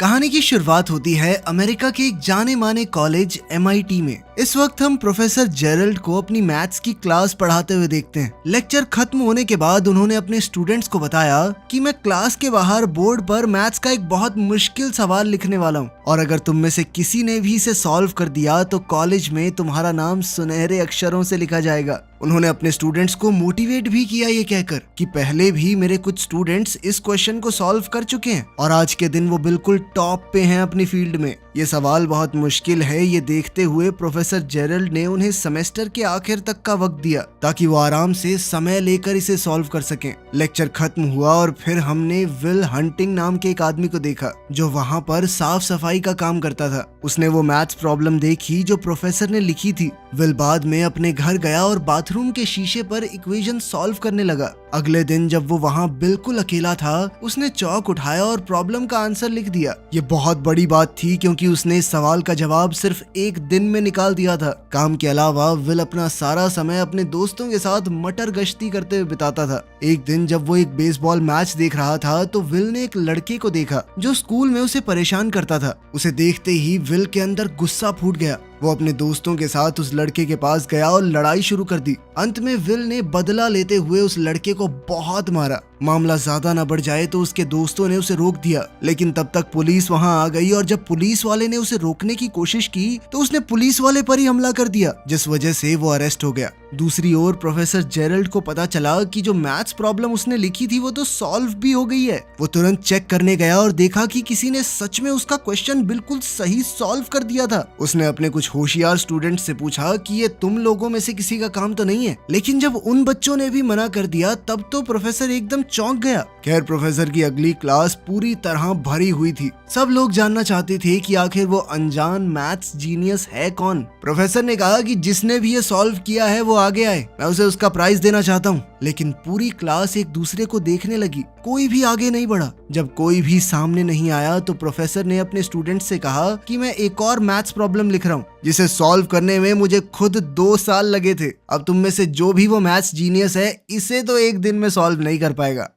कहानी की शुरुआत होती है अमेरिका के एक जाने माने कॉलेज MIT में। इस वक्त हम प्रोफेसर जेरल्ड को अपनी मैथ्स की क्लास पढ़ाते हुए देखते हैं। लेक्चर खत्म होने के बाद उन्होंने अपने स्टूडेंट्स को बताया कि मैं क्लास के बाहर बोर्ड पर मैथ्स का एक बहुत मुश्किल सवाल लिखने वाला हूँ और अगर तुम में से किसी ने भी इसे सॉल्व कर दिया तो कॉलेज में तुम्हारा नाम सुनहरे अक्षरों से लिखा जाएगा। उन्होंने अपने स्टूडेंट्स को मोटिवेट भी किया ये कहकर कि पहले भी मेरे कुछ स्टूडेंट्स इस क्वेश्चन को सॉल्व कर चुके हैं और आज के दिन वो बिल्कुल टॉप पे हैं अपनी फील्ड में। ये सवाल बहुत मुश्किल है, ये देखते हुए प्रोफेसर जेरल्ड ने उन्हें सेमेस्टर के आखिर तक का वक्त दिया ताकि वो आराम से समय लेकर इसे सॉल्व कर सकें। लेक्चर खत्म हुआ और फिर हमने विल हंटिंग नाम के एक आदमी को देखा जो वहाँ पर साफ सफाई का काम करता था। उसने वो मैथ्स प्रॉब्लम देखी जो प्रोफेसर ने लिखी थी। विल बाद में अपने घर गया और बाथरूम के शीशे पर इक्वेशन सॉल्व करने लगा। अगले दिन जब वो वहाँ बिल्कुल अकेला था उसने चौक उठाया और प्रॉब्लम का आंसर लिख दिया। ये बहुत बड़ी बात थी क्योंकि उसने इस सवाल का जवाब सिर्फ एक दिन में निकाल दिया था। काम के अलावा विल अपना सारा समय अपने दोस्तों के साथ मटर गश्ती करते हुए बिताता था। एक दिन जब वो एक बेसबॉल मैच देख रहा था तो विल ने एक लड़के को देखा जो स्कूल में उसे परेशान करता था। उसे देखते ही विल के अंदर गुस्सा फूट गया। वो अपने दोस्तों के साथ उस लड़के के पास गया और लड़ाई शुरू कर दी। अंत में विल ने बदला लेते हुए उस लड़के को बहुत मारा। मामला ज्यादा न बढ़ जाए तो उसके दोस्तों ने उसे रोक दिया, लेकिन तब तक पुलिस वहां आ गई और जब पुलिस वाले ने उसे रोकने की कोशिश की तो उसने पुलिस वाले पर ही हमला कर दिया जिस वजह से वो अरेस्ट हो गया। दूसरी ओर प्रोफेसर जेरल्ड को पता चला कि जो मैथ्स प्रॉब्लम उसने लिखी थी वो तो सॉल्व भी हो गई है। वो तुरंत चेक करने गया और देखा कि किसी ने सच में उसका क्वेश्चन बिल्कुल सही सॉल्व कर दिया था। उसने अपने कुछ होशियार स्टूडेंट से पूछा कि ये तुम लोगों में से किसी का काम तो नहीं है, लेकिन जब उन बच्चों ने भी मना कर दिया तब तो प्रोफेसर एकदम चौंक गया। खैर प्रोफेसर की अगली क्लास पूरी तरह भरी हुई थी। सब लोग जानना चाहते थे कि आखिर वो अनजान मैथ्स जीनियस है कौन। प्रोफेसर ने कहा कि जिसने भी ये सॉल्व किया है वो आगे आए, मैं उसे उसका प्राइज देना चाहता हूँ। लेकिन पूरी क्लास एक दूसरे को देखने लगी, कोई भी आगे नहीं बढ़ा। जब कोई भी सामने नहीं आया तो प्रोफेसर ने अपने स्टूडेंट से कहा कि मैं एक और मैथ्स प्रॉब्लम लिख रहा हूँ जिसे सॉल्व करने में मुझे खुद 2 साल लगे थे। अब तुम में से जो भी वो मैथ्स जीनियस है इसे तो एक दिन में सॉल्व नहीं कर पाएगा।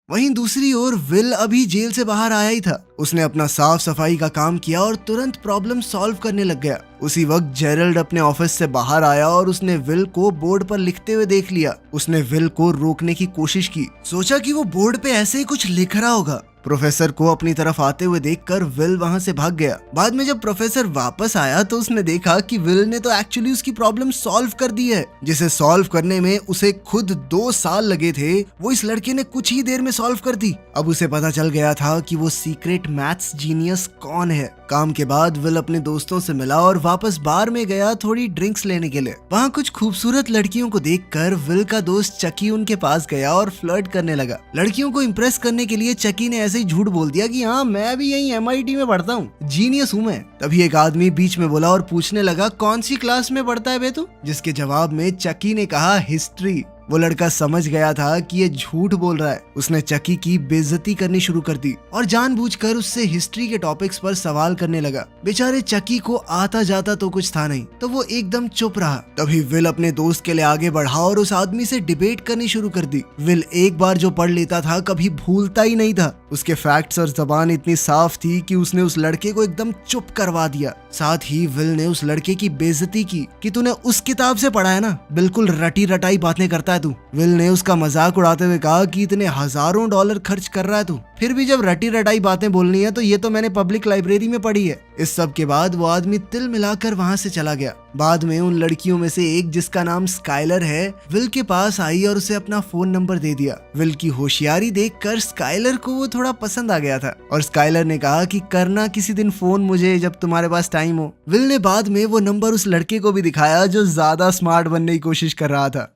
वहीं दूसरी ओर विल अभी जेल से बाहर आया ही था। उसने अपना साफ सफाई का काम किया और तुरंत प्रॉब्लम सॉल्व करने लग गया। उसी वक्त जेरल्ड अपने ऑफिस से बाहर आया और उसने विल को बोर्ड पर लिखते हुए देख लिया। उसने विल को रोकने की कोशिश की, सोचा कि वो बोर्ड पे ऐसे ही कुछ लिख रहा होगा। प्रोफेसर को अपनी तरफ आते हुए देखकर विल वहां से भाग गया। बाद में जब प्रोफेसर वापस आया तो उसने देखा कि विल ने तो एक्चुअली उसकी प्रॉब्लम सॉल्व कर दी है जिसे सॉल्व करने में उसे खुद 2 साल लगे थे, वो इस लड़के ने कुछ ही देर में सॉल्व कर दी। अब उसे पता चल गया था कि वो सीक्रेट मैथ्स जीनियस कौन है। काम के बाद विल अपने दोस्तों से मिला और वापस बार में गया थोड़ी ड्रिंक्स लेने के लिए। वहाँ कुछ खूबसूरत लड़कियों को देखकर विल का दोस्त चकी उनके पास गया और फ्लर्ट करने लगा। लड़कियों को इम्प्रेस करने के लिए चकी ने ऐसे ही झूठ बोल दिया कि हाँ मैं भी यहीं MIT में पढ़ता हूँ, जीनियस हूँ मैं। तभी एक आदमी बीच में बोला और पूछने लगा कौन सी क्लास में पढ़ता है बे तू? जिसके जवाब में चकी ने कहा हिस्ट्री। वो लड़का समझ गया था कि ये झूठ बोल रहा है। उसने चकी की बेइज्जती करनी शुरू कर दी और जानबूझकर उससे हिस्ट्री के टॉपिक्स पर सवाल करने लगा। बेचारे चकी को आता जाता तो कुछ था नहीं, तो वो एकदम चुप रहा। तभी विल अपने दोस्त के लिए आगे बढ़ा और उस आदमी से डिबेट करनी शुरू कर दी। विल एक बार जो पढ़ लेता था कभी भूलता ही नहीं था। उसके फैक्ट्स और जबान इतनी साफ थी कि उसने उस लड़के को एकदम चुप करवा दिया। साथ ही विल ने उस लड़के की बेइज्जती की कि तूने उस किताब से पढ़ा है ना, बिल्कुल रटी रटाई बातें करता है तू। विल ने उसका मजाक उड़ाते हुए कहा कि इतने हजारों डॉलर खर्च कर रहा है तू, फिर भी जब रटी रटाई बातें बोलनी है तो ये तो मैंने पब्लिक लाइब्रेरी में पढ़ी है। इस सब के बाद वो आदमी तिल मिलाकर वहां से चला गया। बाद में उन लड़कियों में से एक जिसका नाम स्काइलर है विल के पास आई और उसे अपना फोन नंबर दे दिया। विल की होशियारी देखकर स्काइलर को वो थोड़ा पसंद आ गया था और स्काइलर ने कहा कि करना किसी दिन फोन मुझे जब तुम्हारे पास टाइम हो। विल ने बाद में वो नंबर उस लड़के को भी दिखाया जो ज्यादा स्मार्ट बनने की कोशिश कर रहा था।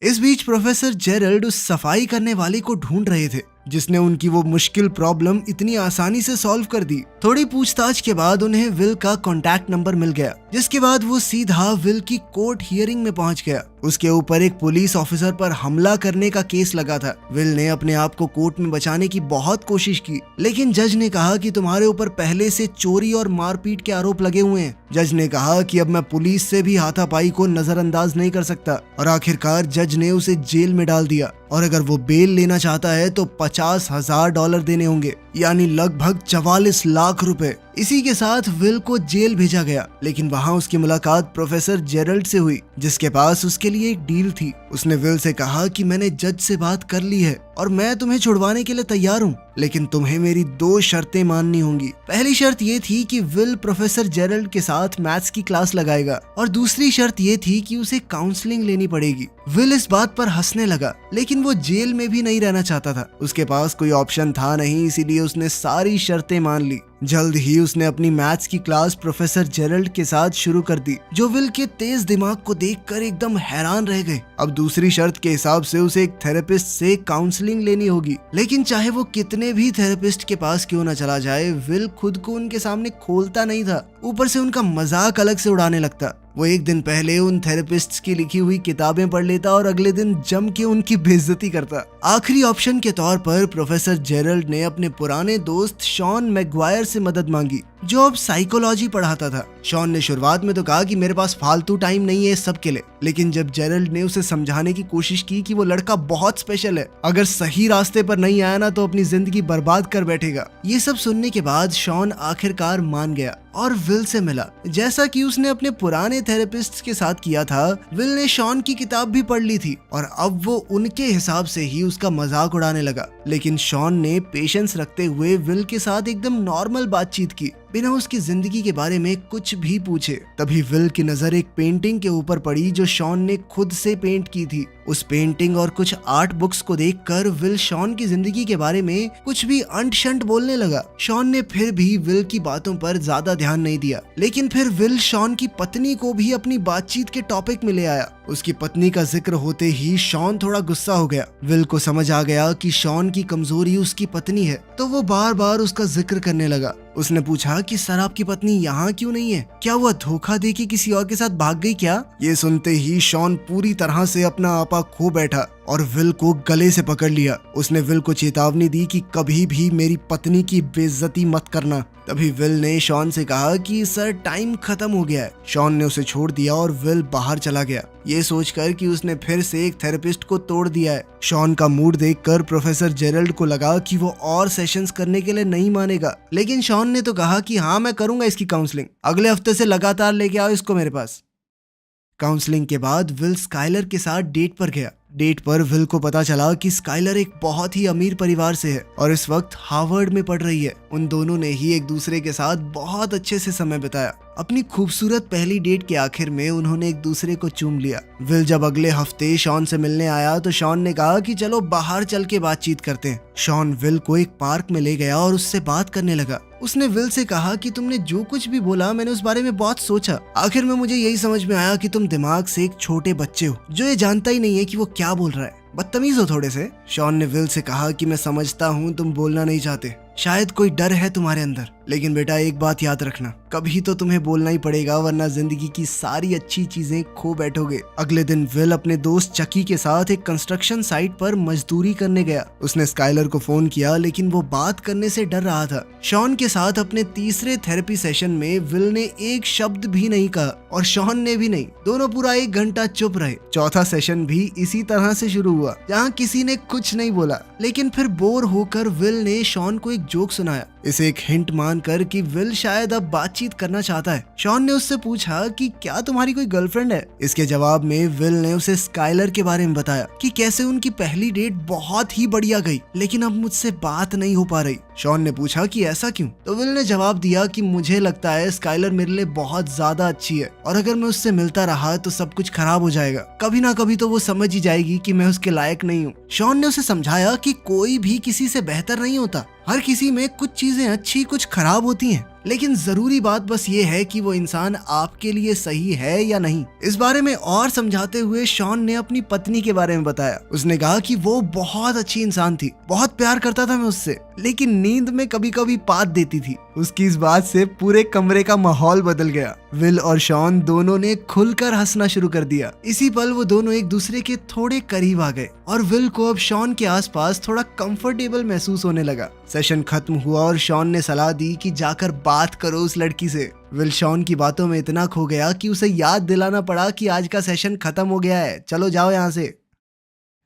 इस बीच प्रोफेसर जेरल्ड उस सफाई करने वाले को ढूंढ रहे थे जिसने उनकी वो मुश्किल प्रॉब्लम इतनी आसानी से सॉल्व कर दी। थोड़ी पूछताछ के बाद उन्हें विल का कॉन्टैक्ट नंबर मिल गया, जिसके बाद वो सीधा विल की कोर्ट हियरिंग में पहुंच गया। उसके ऊपर एक पुलिस ऑफिसर पर हमला करने का केस लगा था। विल ने अपने आप को कोर्ट में बचाने की बहुत कोशिश की, लेकिन जज ने कहा कि तुम्हारे ऊपर पहले से चोरी और मारपीट के आरोप लगे हुए हैं। जज ने कहा कि अब मैं पुलिस से भी हाथापाई को नजरअंदाज नहीं कर सकता और आखिरकार जज ने उसे जेल में डाल दिया। और अगर वो बेल लेना चाहता है तो $50,000 देने होंगे, यानी लगभग 44 लाख रुपए। इसी के साथ विल को जेल भेजा गया, लेकिन वहां उसकी मुलाकात प्रोफेसर जेरल्ड से हुई, जिसके पास उसके लिए एक डील थी। उसने विल से कहा कि मैंने जज से बात कर ली है और मैं तुम्हें छुड़वाने के लिए तैयार हूँ, लेकिन तुम्हें मेरी 2 शर्तें माननी होंगी। पहली शर्त ये थी कि विल प्रोफेसर जेरल्ड के साथ मैथ्स की क्लास लगाएगा, और दूसरी शर्त ये थी कि उसे काउंसलिंग लेनी पड़ेगी। विल इस बात पर हंसने लगा, लेकिन वो जेल में भी नहीं रहना चाहता था। उसके पास कोई ऑप्शन था नहीं, इसीलिए उसने सारी शर्तें मान ली। जल्द ही उसने अपनी मैथ्स की क्लास प्रोफेसर जेरल्ड के साथ शुरू कर दी, जो विल के तेज दिमाग को देखकर एकदम हैरान रह गए। अब दूसरी शर्त के हिसाब से उसे एक थेरेपिस्ट से काउंसलिंग लेनी होगी, लेकिन चाहे वो कितने भी थेरेपिस्ट के पास क्यों न चला जाए, विल खुद को उनके सामने खोलता नहीं था। ऊपर से उनका मजाक अलग से उड़ाने लगता। वो एक दिन पहले उन थेरेपिस्ट्स की लिखी हुई किताबें पढ़ लेता और अगले दिन जम के उनकी बेइज्जती करता। आखिरी ऑप्शन के तौर पर प्रोफेसर जेरल्ड ने अपने पुराने दोस्त शॉन मैगवायर से मदद मांगी, जो अब साइकोलॉजी पढ़ाता था। शॉन ने शुरुआत में तो कहा कि मेरे पास फालतू टाइम नहीं है इस सब के लिए, लेकिन जब जेरल्ड ने उसे समझाने की कोशिश की कि वो लड़का बहुत स्पेशल है, अगर सही रास्ते पर नहीं आया ना तो अपनी जिंदगी बर्बाद कर बैठेगा। ये सब सुनने के बाद शॉन आखिरकार मान गया और विल से मिला। जैसा कि उसने अपने पुराने थेरेपिस्ट के साथ किया था, विल ने शॉन की किताब भी पढ़ ली थी और अब वो उनके हिसाब से ही उसका मजाक उड़ाने लगा। लेकिन शॉन ने पेशेंस रखते हुए विल के साथ एकदम नॉर्मल बातचीत की, बिना उसकी जिंदगी के बारे में कुछ भी पूछे। तभी विल की नजर एक पेंटिंग के ऊपर पड़ी जो शॉन ने खुद से पेंट की थी। उस पेंटिंग और कुछ आर्ट बुक्स को देखकर विल शॉन की जिंदगी के बारे में कुछ भी अंट शंट बोलने लगा। शॉन ने फिर भी विल की बातों पर ज्यादा ध्यान नहीं दिया, लेकिन फिर विल शॉन की पत्नी को भी अपनी बातचीत के टॉपिक में ले आया। उसकी पत्नी का जिक्र होते ही शॉन थोड़ा गुस्सा हो गया। विल को समझ आ गया कि शॉन की कमजोरी उसकी पत्नी है, तो वो बार बार उसका जिक्र करने लगा। उसने पूछा कि सर आपकी पत्नी यहाँ क्यों नहीं है? क्या वह धोखा दे के किसी और के साथ भाग गई क्या? ये सुनते ही शॉन पूरी तरह से अपना आपा खो बैठा और विल को गले से पकड़ लिया। उसने विल को चेतावनी दी कि कभी भी मेरी पत्नी की बेइज्जती मत करना। तभी विल ने शॉन से कहा कि सर टाइम खत्म हो गया है। शॉन ने उसे छोड़ दिया और विल बाहर चला गया, ये सोचकर कि उसने फिर से एक थेरेपिस्ट को तोड़ दिया है। शॉन का मूड देखकर प्रोफेसर जेरल्ड को लगा कि वो और सेशंस करने के लिए नहीं मानेगा, लेकिन शॉन ने तो कहा कि हाँ मैं करूंगा इसकी काउंसलिंग, अगले हफ्ते से लगातार लेके आओ इसको मेरे पास। काउंसलिंग के बाद विल स्काइलर के साथ डेट पर गया। डेट पर विल को पता चला कि स्काइलर एक बहुत ही अमीर परिवार से है और इस वक्त हार्वर्ड में पढ़ रही है। उन दोनों ने ही एक दूसरे के साथ बहुत अच्छे से समय बिताया। अपनी खूबसूरत पहली डेट के आखिर में उन्होंने एक दूसरे को चूम लिया। विल जब अगले हफ्ते शॉन से मिलने आया तो शॉन ने कहा कि चलो बाहर चल के बातचीत करते हैं। शॉन विल को एक पार्क में ले गया और उससे बात करने लगा। उसने विल से कहा कि तुमने जो कुछ भी बोला मैंने उस बारे में बहुत सोचा। आखिर में मुझे यही समझ में आया कि तुम दिमाग से एक छोटे बच्चे हो जो ये जानता ही नहीं है कि वो क्या बोल रहा है, बदतमीज हो थोड़े से। शॉन ने विल से कहा कि मैं समझता हूँ तुम बोलना नहीं चाहते, शायद कोई डर है तुम्हारे अंदर, लेकिन बेटा एक बात याद रखना, कभी तो तुम्हें बोलना ही पड़ेगा वरना जिंदगी की सारी अच्छी चीजें खो बैठोगे। अगले दिन विल अपने दोस्त चकी के साथ एक कंस्ट्रक्शन साइट पर मजदूरी करने गया। उसने स्काइलर को फोन किया, लेकिन वो बात करने से डर रहा था। शॉन के साथ अपने तीसरे थेरेपी सेशन में विल ने एक शब्द भी नहीं कहा और शॉन ने भी नहीं। दोनों पूरा 1 घंटा चुप रहे। चौथा सेशन भी इसी तरह से शुरू हुआ, जहाँ किसी ने कुछ नहीं बोला, लेकिन फिर बोर होकर विल ने शॉन को एक जोक सुनाया। इसे एक हिंट मानकर कि विल शायद अब बातचीत करना चाहता है। शॉन ने उससे पूछा कि क्या तुम्हारी कोई गर्लफ्रेंड है? इसके जवाब में विल ने उसे स्काइलर के बारे में बताया कि कैसे उनकी पहली डेट बहुत ही बढ़िया गई, लेकिन अब मुझसे बात नहीं हो पा रही। शॉन ने पूछा कि ऐसा क्यों? तो विल ने जवाब दिया कि मुझे लगता है स्काइलर मेरे लिए बहुत ज्यादा अच्छी है और अगर मैं उससे मिलता रहा तो सब कुछ खराब हो जाएगा। कभी ना कभी तो वो समझ ही जाएगी कि मैं उसके लायक नहीं हूँ। शॉन ने उसे समझाया कि कोई भी किसी से बेहतर नहीं होता, हर किसी में कुछ चीजें अच्छी कुछ खराब होती हैं, लेकिन जरूरी बात बस ये है कि वो इंसान आपके लिए सही है या नहीं। इस बारे में और समझाते हुए शॉन ने अपनी पत्नी के बारे में बताया। उसने कहा कि वो बहुत अच्छी इंसान थी, बहुत प्यार करता था मैं उससे, लेकिन नींद में कभी कभी पात देती थी। उसकी इस बात से पूरे कमरे का माहौल बदल गया। विल और शॉन दोनों ने खुलकर हंसना शुरू कर दिया। इसी पल वो दोनों एक दूसरे के थोड़े करीब आ गए और विल को अब शॉन के आसपास थोड़ा कंफर्टेबल महसूस होने लगा। सेशन खत्म हुआ और शॉन ने सलाह दी कि जाकर बात करो उस लड़की से। विल शॉन की बातों में इतना खो गया कि उसे याद दिलाना पड़ा कि आज का सेशन खत्म हो गया है, चलो जाओ यहाँ से।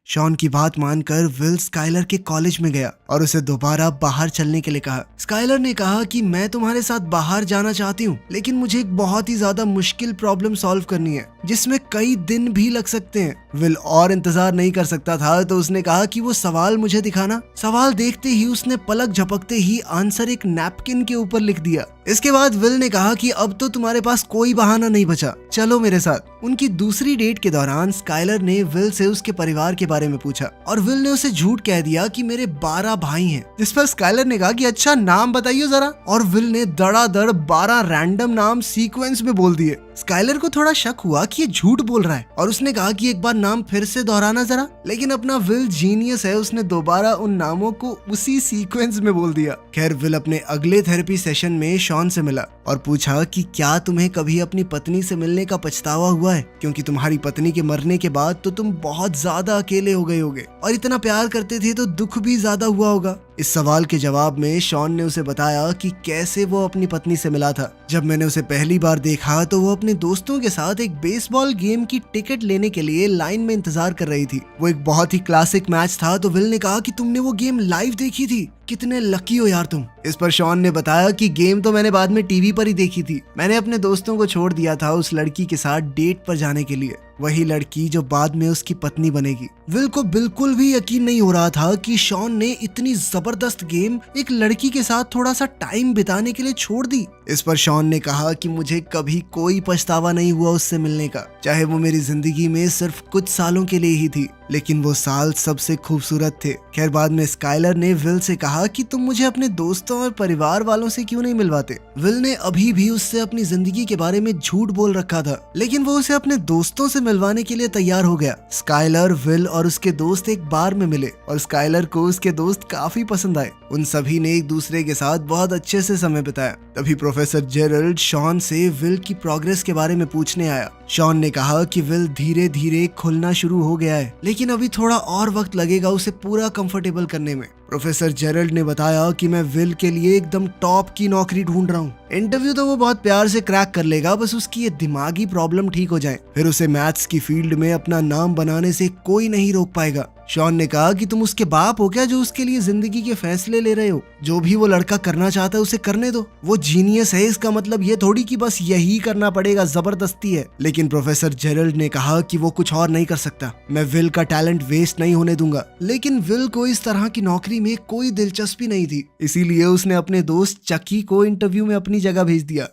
शॉन की बात मानकर विल स्काइलर के कॉलेज में गया और उसे दोबारा बाहर चलने के लिए कहा। स्काइलर ने कहा कि मैं तुम्हारे साथ बाहर जाना चाहती हूँ, लेकिन मुझे एक बहुत ही ज्यादा मुश्किल प्रॉब्लम सॉल्व करनी है जिसमें कई दिन भी लग सकते हैं। विल और इंतजार नहीं कर सकता था तो उसने कहा कि वो सवाल मुझे दिखाना। सवाल देखते ही उसने पलक झपकते ही आंसर एक नैपकिन के ऊपर लिख दिया। इसके बाद विल ने कहा कि अब तो तुम्हारे पास कोई बहाना नहीं बचा, चलो मेरे साथ। उनकी दूसरी डेट के दौरान स्काइलर ने विल से उसके परिवार के बारे में पूछा और विल ने उसे झूठ कह दिया कि मेरे 12 भाई हैं। जिस पर स्काइलर ने कहा कि अच्छा नाम बताइए जरा, और विल ने धड़ाधड़ 12 रैंडम नाम सीक्वेंस में बोल दिए। स्काइलर को थोड़ा शक हुआ कि ये झूठ बोल रहा है और उसने कहा कि एक बार नाम फिर से दोहराना जरा, लेकिन अपना विल जीनियस है, उसने दोबारा उन नामों को उसी सीक्वेंस में बोल दिया। खैर विल अपने अगले थेरेपी सेशन में शॉन से मिला और पूछा कि क्या तुम्हें कभी अपनी पत्नी से मिलने का पछतावा हुआ है, क्योंकि तुम्हारी पत्नी के मरने के बाद तो तुम बहुत ज्यादा अकेले हो गए होगे और इतना प्यार करते थे तो दुख भी ज्यादा हुआ होगा। इस सवाल के जवाब में शॉन ने उसे बताया कि कैसे वो अपनी पत्नी से मिला था। जब मैंने उसे पहली बार देखा तो वो अपने दोस्तों के साथ एक बेसबॉल गेम की टिकट लेने के लिए लाइन में इंतजार कर रही थी। वो एक बहुत ही क्लासिक मैच था। तो विल ने कहा कि तुमने वो गेम लाइव देखी थी, कितने लकी हो यार तुम। इस पर शॉन ने बताया कि गेम तो मैंने बाद में टीवी पर ही देखी थी, मैंने अपने दोस्तों को छोड़ दिया था उस लड़की के साथ डेट पर जाने के लिए, वही लड़की जो बाद में उसकी पत्नी बनेगी। विल को बिल्कुल भी यकीन नहीं हो रहा था कि शॉन ने इतनी जबरदस्त गेम एक लड़की के साथ थोड़ा सा टाइम बिताने के लिए छोड़ दी। इस पर शॉन ने कहा कि मुझे कभी कोई पछतावा नहीं हुआ उससे मिलने का, चाहे वो मेरी जिंदगी में सिर्फ कुछ सालों के लिए ही थी, लेकिन वो साल सबसे खूबसूरत थे। खैर बाद में स्काइलर ने विल से कहा कि तुम मुझे अपने दोस्तों और परिवार वालों से क्यों नहीं मिलवाते। विल ने अभी भी उससे अपनी जिंदगी के बारे में झूठ बोल रखा था, लेकिन वो उसे अपने दोस्तों से मिलवाने के लिए तैयार हो गया। स्काइलर, विल और उसके दोस्त एक बार में मिले और स्काइलर को उसके दोस्त काफी पसंद आए। उन सभी ने एक दूसरे के साथ बहुत अच्छे से समय बिताया। तभी प्रोफेसर जेरल्ड शॉन से विल की प्रोग्रेस के बारे में पूछने आया। शॉन ने कहा कि विल धीरे धीरे खुलना शुरू हो गया है, लेकिन अभी थोड़ा और वक्त लगेगा उसे पूरा कंफर्टेबल करने में। प्रोफेसर जेरल्ड ने बताया कि मैं विल के लिए एकदम टॉप की नौकरी ढूंढ रहा हूँ। इंटरव्यू तो वो बहुत प्यार से क्रैक कर लेगा, बस उसकी ये दिमागी प्रॉब्लम ठीक हो जाए, फिर उसे मैथ्स की फील्ड में अपना नाम बनाने से कोई नहीं रोक पाएगा। शॉन ने कहा कि तुम उसके बाप हो क्या जो उसके लिए जिंदगी के फैसले ले रहे हो? जो भी वो लड़का करना चाहता है उसे करने दो, वो जीनियस है, इसका मतलब ये थोड़ी कि बस यही करना पड़ेगा, जबरदस्ती है। लेकिन प्रोफेसर जेरल्ड ने कहा कि वो कुछ और नहीं कर सकता, मैं विल का टैलेंट वेस्ट नहीं होने दूंगा। लेकिन विल को इस तरह की नौकरी में कोई दिलचस्पी नहीं थी, इसीलिए उसने अपने दोस्त चकी को इंटरव्यू में अपनी जगह भेज दिया।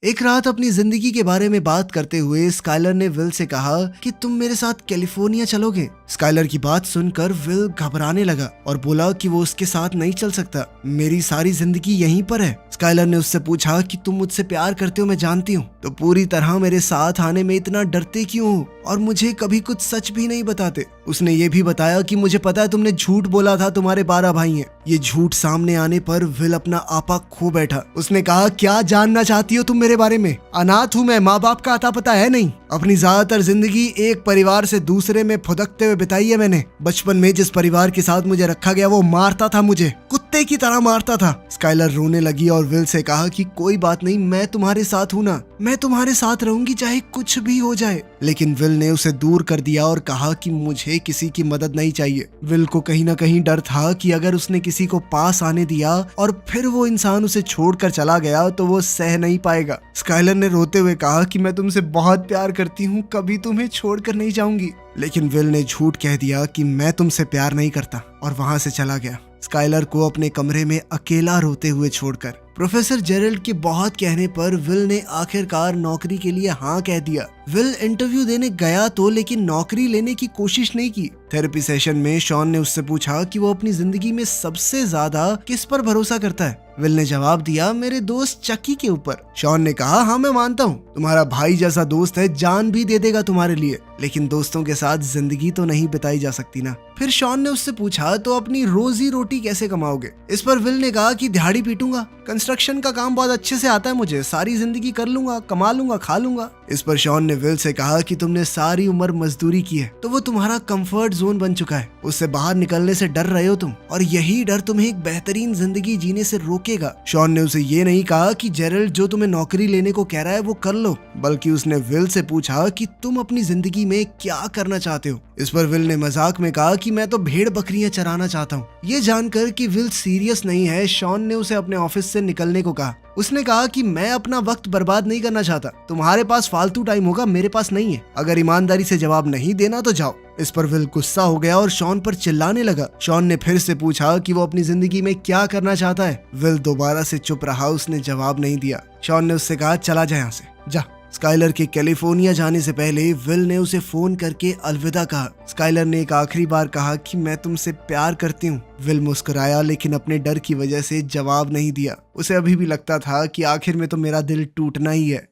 एक रात अपनी जिंदगी के बारे में बात करते हुए स्काइलर ने विल से कहा कि तुम मेरे साथ कैलिफोर्निया चलोगे। स्काइलर की बात सुनकर विल घबराने लगा और बोला कि वो उसके साथ नहीं चल सकता, मेरी सारी जिंदगी यहीं पर है। स्काइलर ने उससे पूछा कि तुम मुझसे प्यार करते हो मैं जानती हूँ, तो पूरी तरह मेरे साथ आने में इतना डरते क्यों हो और मुझे कभी कुछ सच भी नहीं बताते। उसने ये भी बताया कि मुझे पता है तुमने झूठ बोला था, तुम्हारे 12 भाई हैं। ये झूठ सामने आने पर विल अपना आपा खो बैठा। उसने कहा क्या जानना चाहती हो तुम मेरे बारे में? अनाथ हूँ मैं, माँ बाप का अता पता है नहीं। अपनी ज्यादातर जिंदगी एक परिवार से दूसरे में फुदकते हुए बिताई है मैंने। बचपन में जिस परिवार के साथ मुझे रखा गया वो मारता था, मुझे कुत्ते की तरह मारता था। स्काइलर रोने लगी और विल से कहा कि कोई बात नहीं, मैं तुम्हारे साथ हूँ ना, मैं तुम्हारे साथ रहूंगी चाहे कुछ भी हो जाए। लेकिन विल ने उसे दूर कर दिया और कहा कि मुझे किसी की मदद नहीं चाहिए। विल को कहीं ना कहीं डर था कि अगर उसने किसी को पास आने दिया और फिर वो इंसान उसे छोड़कर चला गया तो वो सह नहीं पाएगा। स्काइलर ने रोते हुए कहा कि मैं तुमसे बहुत प्यार करती हूँ, कभी तुम्हें छोड़कर नहीं जाऊंगी। लेकिन विल ने झूठ कह दिया कि मैं तुमसे प्यार नहीं करता और वहां से चला गया, स्काइलर को अपने कमरे में अकेला रोते हुए छोड़कर। प्रोफेसर जेरल्ड के बहुत कहने पर विल ने आखिरकार नौकरी के लिए हाँ कह दिया। विल इंटरव्यू देने गया तो लेकिन नौकरी लेने की कोशिश नहीं की। थेरेपी सेशन में शॉन ने उससे पूछा कि वो अपनी जिंदगी में सबसे ज्यादा किस पर भरोसा करता है। विल ने जवाब दिया मेरे दोस्त चकी के ऊपर। शॉन ने कहा हाँ मैं मानता हूँ, तुम्हारा भाई जैसा दोस्त है, जान भी दे देगा तुम्हारे लिए, लेकिन दोस्तों के साथ जिंदगी तो नहीं बिताई जा सकती ना। फिर शॉन ने उससे पूछा तो अपनी रोजी रोटी कैसे कमाओगे? इस पर विल ने कहा कि दिहाड़ी पीटूंगा, कंस्ट्रक्शन का काम बहुत अच्छे से आता है मुझे, सारी जिंदगी कर लूंगा, कमा लूंगा, खा लूंगा। इस पर शॉन ने विल से कहा कि तुमने सारी उम्र मजदूरी की है तो वो तुम्हारा कंफर्ट जोन बन चुका है, उससे बाहर निकलने से डर रहे हो तुम, और यही डर तुम्हें एक बेहतरीन जिंदगी जीने से रोकेगा। शॉन ने उसे ये नहीं कहा कि जेरल्ड जो तुम्हें नौकरी लेने को कह रहा है वो कर लो, बल्कि उसने विल से पूछा कि तुम अपनी जिंदगी में क्या करना चाहते हो। इस पर विल ने मजाक में कहा कि मैं तो भेड़ बकरियां चराना चाहता हूँ। ये जानकर कि विल सीरियस नहीं है, शॉन ने उसे अपने ऑफिस से निकलने को कहा। उसने कहा कि मैं अपना वक्त बर्बाद नहीं करना चाहता, तुम्हारे पास फालतू टाइम होगा, मेरे पास नहीं है, अगर ईमानदारी से जवाब नहीं देना तो जाओ। इस पर विल गुस्सा हो गया और शॉन पर चिल्लाने लगा। शॉन ने फिर से पूछा कि वो अपनी जिंदगी में क्या करना चाहता है। विल दोबारा से चुप रहा, उसने जवाब नहीं दिया। शॉन ने उससे कहा चला जा यहाँ से, जा। स्काइलर के कैलिफोर्निया जाने से पहले विल ने उसे फोन करके अलविदा कहा। स्काइलर ने एक आखिरी बार कहा कि मैं तुमसे प्यार करती हूँ। विल मुस्कुराया लेकिन अपने डर की वजह से जवाब नहीं दिया। उसे अभी भी लगता था कि आखिर में तो मेरा दिल टूटना ही है।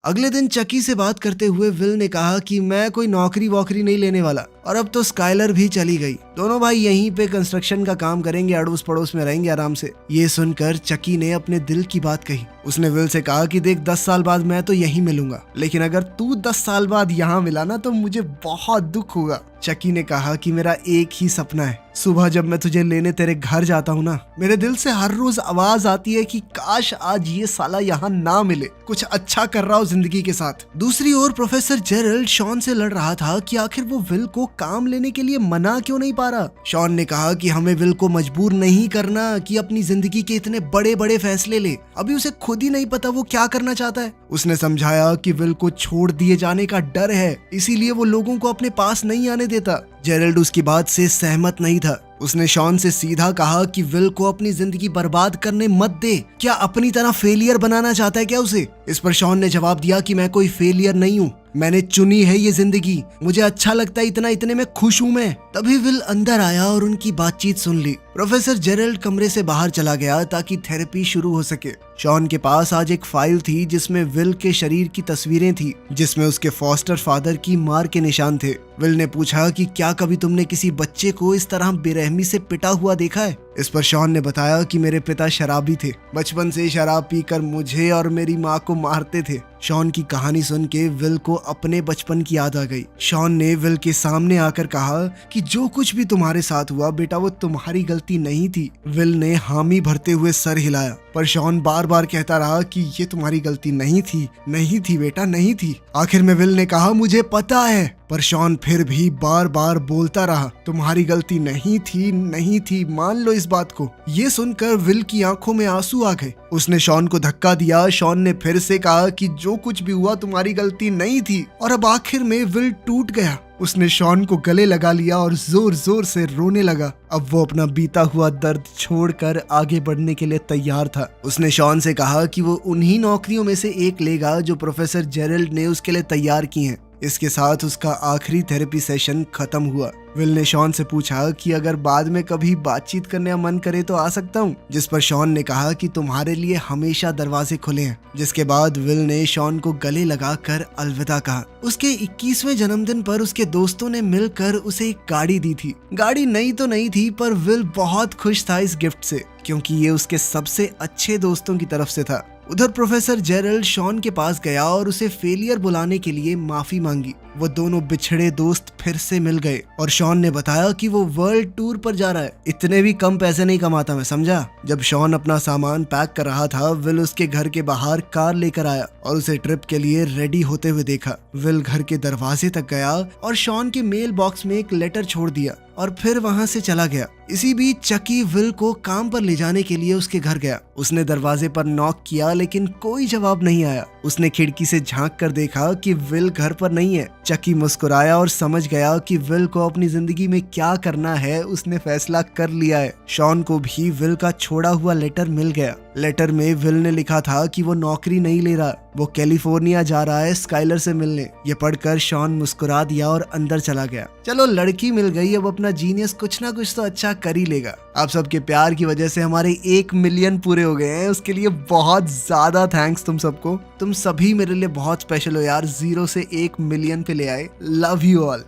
अगले दिन चकी से बात करते हुए विल ने कहा कि मैं कोई नौकरी वोकरी नहीं लेने वाला, और अब तो स्काइलर भी चली गई। दोनों भाई यहीं पे कंस्ट्रक्शन का काम करेंगे, अड़ोस पड़ोस में रहेंगे आराम से। ये सुनकर चकी ने अपने दिल की बात कही। उसने विल से कहा कि देख 10 साल बाद मैं तो यहीं मिलूंगा, लेकिन अगर तू 10 साल बाद यहाँ मिला ना तो मुझे बहुत दुख होगा। चकी ने कहा कि मेरा एक ही सपना है, सुबह जब मैं तुझे लेने तेरे घर जाता हूँ ना, मेरे दिल से हर रोज आवाज आती है कि काश आज ये साला यहाँ ना मिले, कुछ अच्छा कर रहा हो जिंदगी के साथ। दूसरी ओर प्रोफेसर जेरल्ड शॉन से लड़ रहा था कि आखिर वो विल को काम लेने के लिए मना क्यों नहीं पा रहा। शॉन ने कहा कि हमें विल को मजबूर नहीं करना कि अपनी जिंदगी के इतने बड़े बड़े फैसले ले, अभी उसे खुद ही नहीं पता वो क्या करना चाहता है। उसने समझाया कि विल को छोड़ दिए जाने का डर है, इसीलिए वो लोगों को अपने पास नहीं आने देता। जेरल्ड उसकी बात से सहमत नहीं था। उसने शॉन से सीधा कहा कि विल को अपनी जिंदगी बर्बाद करने मत दे। क्या अपनी तरह फेलियर बनाना चाहता है क्या उसे? इस पर शॉन ने जवाब दिया कि मैं कोई फेलियर नहीं हूँ, मैंने चुनी है ये जिंदगी, मुझे अच्छा लगता है इतने में खुश हूँ मैं। तभी विल अंदर आया और उनकी बातचीत सुन ली। प्रोफेसर जेरल्ड कमरे से बाहर चला गया ताकि थेरेपी शुरू हो सके। शॉन के पास आज एक फाइल थी जिसमें विल के शरीर की तस्वीरें थी, जिसमें उसके फॉस्टर फादर की मार के निशान थे। विल ने पूछा कि क्या कभी तुमने किसी बच्चे को इस तरह बेरहमी से पिटा हुआ देखा है? इस पर शॉन ने बताया कि मेरे पिता शराबी थे, बचपन से शराब पीकर मुझे और मेरी माँ को मारते थे। शॉन की कहानी सुन के विल को अपने बचपन की याद आ गई। शॉन ने विल के सामने आकर कहा कि जो कुछ भी तुम्हारे साथ हुआ बेटा वो तुम्हारी गलती नहीं थी। विल ने हामी भरते हुए सर हिलाया, पर शॉन बार बार कहता रहा कि ये तुम्हारी गलती नहीं थी, नहीं थी बेटा, नहीं थी। आखिर में विल ने कहा मुझे पता है, पर शॉन फिर भी बार बार बोलता रहा तुम्हारी गलती नहीं थी, नहीं थी, मान लो इस बात को। ये सुनकर विल की आंखों में आंसू आ गए। उसने शॉन को धक्का दिया। शॉन ने फिर से कहा कि जो कुछ भी हुआ तुम्हारी गलती नहीं थी, और अब आखिर में विल टूट गया। उसने शॉन को गले लगा लिया और जोर जोर से रोने लगा। अब वो अपना बीता हुआ दर्द छोड़कर आगे बढ़ने के लिए तैयार था। उसने शॉन से कहा कि वो उन्हीं नौकरियों में से एक लेगा जो प्रोफेसर जेरल्ड ने उसके लिए तैयार की हैं। इसके साथ उसका आखिरी थेरेपी सेशन खत्म हुआ। विल ने शॉन से पूछा कि अगर बाद में कभी बातचीत करने का मन करे तो आ सकता हूँ, जिस पर शॉन ने कहा कि तुम्हारे लिए हमेशा दरवाजे खुले हैं। जिसके बाद विल ने शॉन को गले लगाकर अलविदा कहा। उसके 21वें जन्मदिन पर उसके दोस्तों ने मिलकर उसे एक गाड़ी दी थी। गाड़ी नई तो नहीं थी, पर विल बहुत खुश था इस गिफ्ट से, क्योंकि ये उसके सबसे अच्छे दोस्तों की तरफ से था। उधर प्रोफेसर जेरल्ड शॉन के पास गया और उसे फेलियर बुलाने के लिए माफी मांगी। वो दोनों बिछड़े दोस्त फिर से मिल गए और शॉन ने बताया कि वो वर्ल्ड टूर पर जा रहा है। इतने भी कम पैसे नहीं कमाता मैं, समझा। जब शॉन अपना सामान पैक कर रहा था, विल उसके घर के बाहर कार लेकर आया और उसे ट्रिप के लिए रेडी होते हुए देखा। विल घर के दरवाजे तक गया और शॉन के मेल बॉक्स में एक लेटर छोड़ दिया और फिर वहां से चला गया। इसी बीच चकी विल को काम पर ले जाने के लिए उसके घर गया। उसने दरवाजे पर नॉक किया लेकिन कोई जवाब नहीं आया। उसने खिड़की से झांक कर देखा कि विल घर पर नहीं है। चकी मुस्कुराया और समझ गया कि विल को अपनी जिंदगी में क्या करना है उसने फैसला कर लिया है। शॉन को भी विल का छोड़ा हुआ लेटर मिल गया। लेटर में विल ने लिखा था कि वो नौकरी नहीं ले रहा, वो कैलिफोर्निया जा रहा है स्काइलर से मिलने। ये पढ़कर शॉन मुस्कुरा दिया और अंदर चला गया। चलो लड़की मिल गई, अब अपना जीनियस कुछ ना कुछ तो अच्छा कर ही लेगा। आप सबके प्यार की वजह से हमारे 1 मिलियन पूरे हो गए हैं, उसके लिए बहुत ज्यादा थैंक्स तुम सबको। तुम सभी मेरे लिए बहुत स्पेशल हो यार, 0 से 1 मिलियन पे ले आए। Love you all.